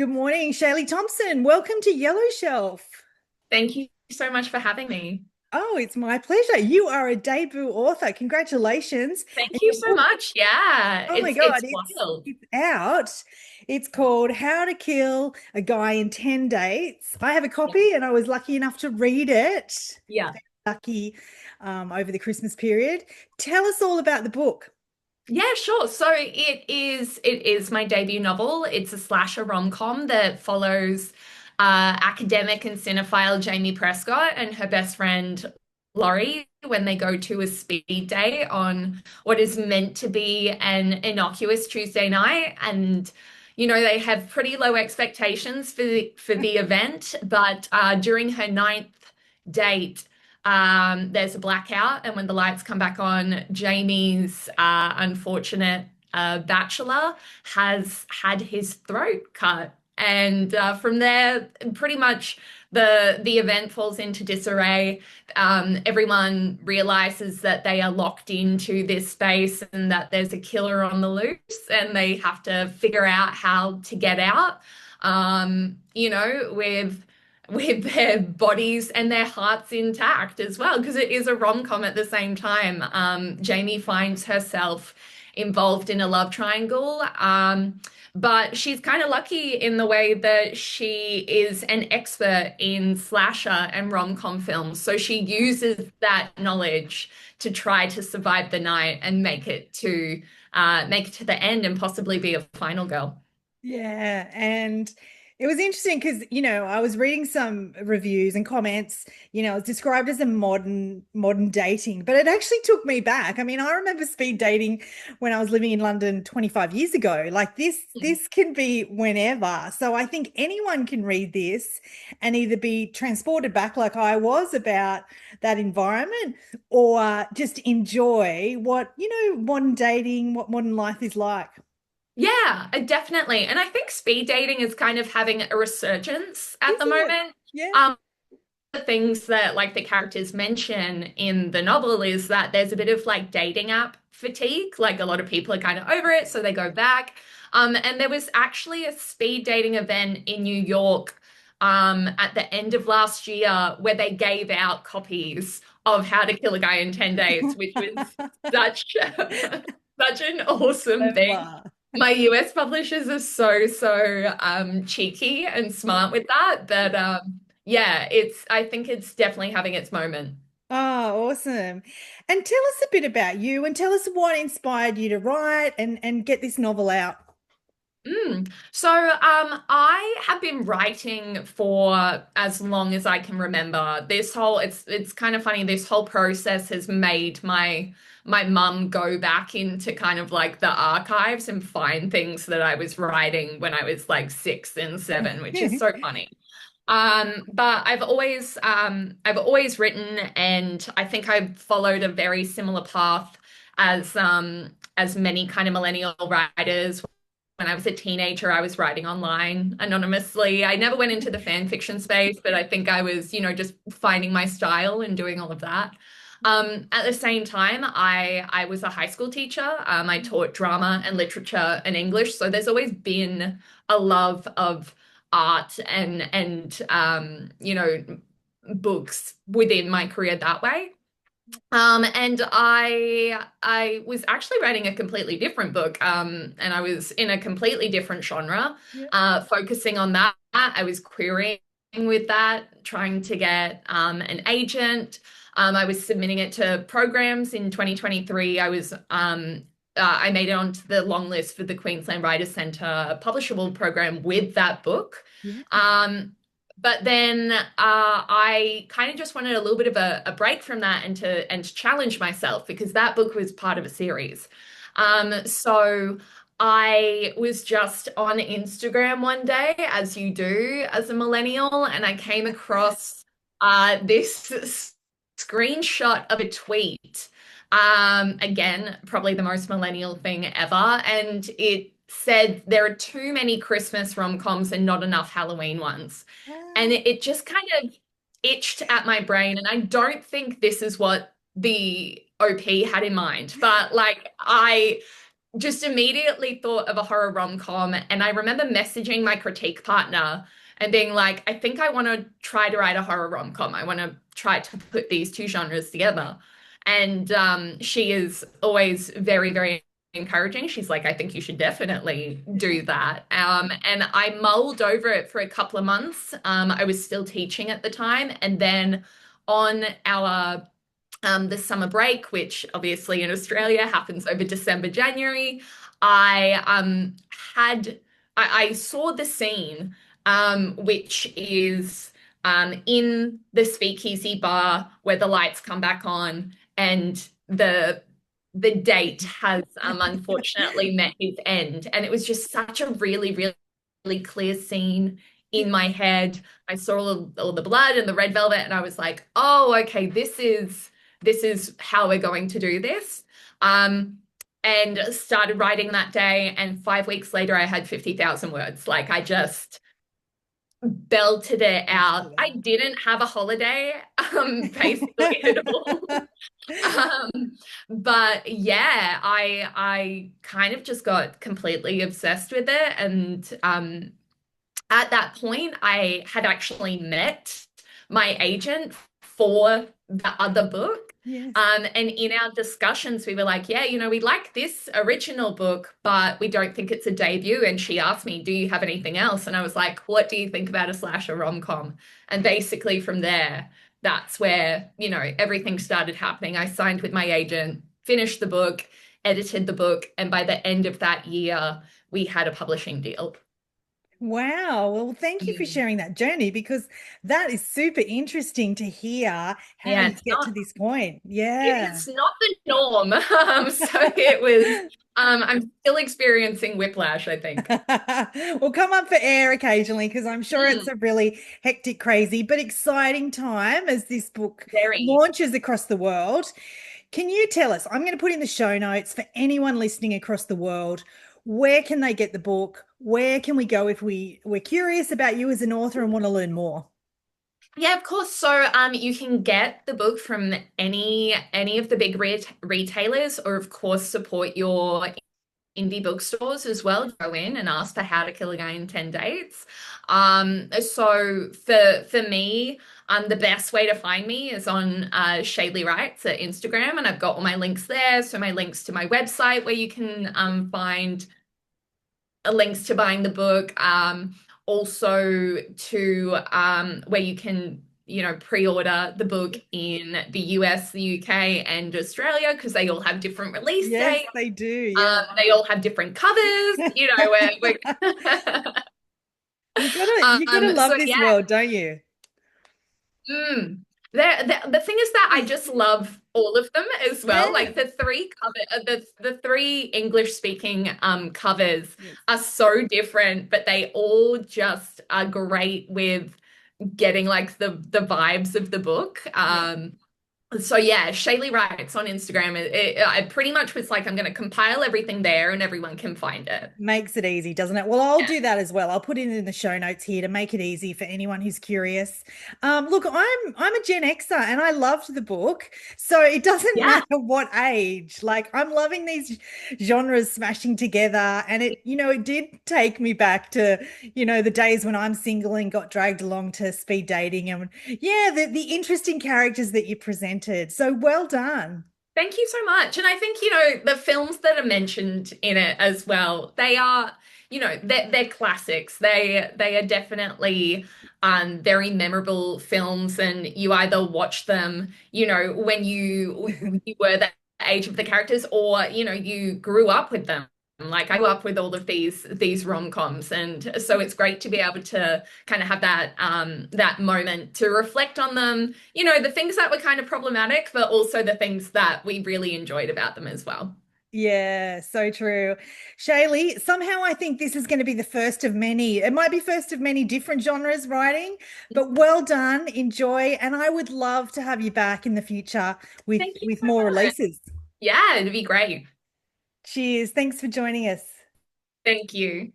Good morning, Shailee Thompson. Welcome to Yellow Shelf. Thank you so much for having me. Oh, it's my pleasure. You are a debut author. Congratulations. Thank And you your so book, much. Yeah, oh my God, it's wild. it's out. It's called How to Kill a Guy in 10 Dates. I have a Yeah. copy and I was lucky enough to read it. Yeah. Lucky over the Christmas period. Tell us all about the book. Yeah, sure. So it is my debut novel. It's a slasher rom-com that follows academic and cinephile Jamie Prescott and her best friend Laurie when they go to a speed date on what is meant to be an innocuous Tuesday night. And they have pretty low expectations for the event, but during her ninth date, there's a blackout, and when the lights come back on, Jamie's unfortunate bachelor has had his throat cut. And from there, pretty much the event falls into disarray. Everyone realizes that they are locked into this space and that there's a killer on the loose, and they have to figure out how to get out. With their bodies and their hearts intact as well, because it is a rom-com at the same time. Jamie finds herself involved in a love triangle, but she's kind of lucky in the way that she is an expert in slasher and rom-com films. So she uses that knowledge to try to survive the night and make it to the end and possibly be a final girl. Yeah, and it was interesting because, I was reading some reviews and comments, it's described as a modern dating, but it actually took me back. I mean, I remember speed dating when I was living in London 25 years ago. Like this can be whenever. So I think anyone can read this and either be transported back like I was about that environment or just enjoy modern dating, what modern life is like. Yeah, definitely. And I think speed dating is kind of having a resurgence at Is the it? moment. Yeah. The things that like the characters mention in the novel is that there's a bit of like dating app fatigue. Like a lot of people are kind of over it, so they go back. And there was actually a speed dating event in New York at the end of last year where they gave out copies of How to Kill a Guy in 10 Days, which was such such an awesome thing. Clever. My US publishers are so cheeky and smart with that, but yeah, I think it's definitely having its moment. Oh, awesome. And tell us a bit about you and tell us what inspired you to write and get this novel out. I have been writing for as long as I can remember. It's kind of funny. This whole process has made my mum go back into kind of like the archives and find things that I was writing when I was like 6 and 7, which is so funny. But I've always written, and I think I've followed a very similar path as many kind of millennial writers. When I was a teenager, I was writing online anonymously. I never went into the fan fiction space, but I think I was, just finding my style and doing all of that. At the same time, I was a high school teacher. I taught drama and literature and English, so there's always been a love of art and books within my career that way. And I was actually writing a completely different book, and I was in a completely different genre, Yeah. focusing on that. I was querying with that, trying to get an agent. I was submitting it to programs in 2023. I made it onto the long list for the Queensland Writers Centre publishable program with that book. Yeah. But then I kind of just wanted a little bit of a break from that and to challenge myself because that book was part of a series. So I was just on Instagram one day, as you do as a millennial, and I came across this screenshot of a tweet. Again, probably the most millennial thing ever, and it said there are too many Christmas rom-coms and not enough Halloween ones. And Ah, it just kind of itched at my brain. And I don't think this is what the OP had in mind, but like just immediately thought of a horror rom-com. And I remember messaging my critique partner and being like, I think I want to try to write a horror rom-com. I want to try to put these two genres together. And she is always very, very encouraging. She's like, I think you should definitely do that. And I mulled over it for a couple of months. I was still teaching at the time. And then on our the summer break, which obviously in Australia happens over December, January, I had I saw the scene, which is in the speakeasy bar where the lights come back on and the date has unfortunately met his end. And it was just such a really, really, really clear scene in my head. I saw all the blood and the red velvet, and I was like, oh, okay, this is how we're going to do this. And started writing that day. And 5 weeks later, I had 50,000 words. Like I just belted it out. I didn't have a holiday, basically at all. But yeah, I kind of just got completely obsessed with it. And at that point, I had actually met my agent for the other book. Yes. And in our discussions, we were like, yeah, we like this original book, but we don't think it's a debut. And she asked me, do you have anything else? And I was like, what do you think about a slasher rom-com? And basically from there, that's where, everything started happening. I signed with my agent, finished the book, edited the book, and by the end of that year, we had a publishing deal. Wow. Well, thank you for Mm. sharing that journey because that is super interesting to hear how Yeah, you it's get to not this point. it Yeah. is not the norm. So it was I'm still experiencing whiplash, I think. We'll come up for air occasionally because I'm sure it's Mm, a really hectic, crazy, but exciting time as this book very. launches across the world. Can you tell us? I'm going to put in the show notes for anyone listening across the world. Where can they get the book? Where can we go if we're curious about you as an author and want to learn more? Yeah, of course. So you can get the book from any of the big retailers, or of course support your indie bookstores as well. Go in and ask for How to Kill a Guy in 10 Dates. So for me, the best way to find me is on Shailee Writes at Instagram, and I've got all my links there. So my links to my website where you can find links to buying the book, also to where you can pre-order the book in the US, the UK, and Australia because they all have different release Yes, dates. they do. Yeah. They all have different covers, we're You gotta love so this yeah. world, don't you? Mm. The thing is that I just love all of them as well. Yeah. Like the three English speaking covers Yes. are so different, but they all just are great with getting like the vibes of the book. Yeah. So yeah, Shaylee writes on Instagram. I pretty much was like, I'm going to compile everything there, and everyone can find it. Makes it easy, doesn't it? Well, I'll Yeah, do that as well. I'll put it in the show notes here to make it easy for anyone who's curious. Look, I'm a Gen Xer and I loved the book, so it doesn't yeah. matter what age. Like I'm loving these genres smashing together, and it did take me back to the days when I'm single and got dragged along to speed dating, and yeah, the interesting characters that you presented. So well done. Thank you so much. And I think, the films that are mentioned in it as well, they are, they're classics. They are definitely very memorable films, and you either watch them, when you were the age of the characters, or, you grew up with them. Like I grew up with all of these rom-coms, and so it's great to be able to kind of have that moment to reflect on them, the things that were kind of problematic, but also the things that we really enjoyed about them as well. Yeah, so true. Shaylee, somehow I think this is going to be the first of many. It might be first of many different genres writing, but well done. Enjoy. And I would love to have you back in the future with Thank you with so more much. releases. Yeah, it'd be great. Cheers. Thanks for joining us. Thank you.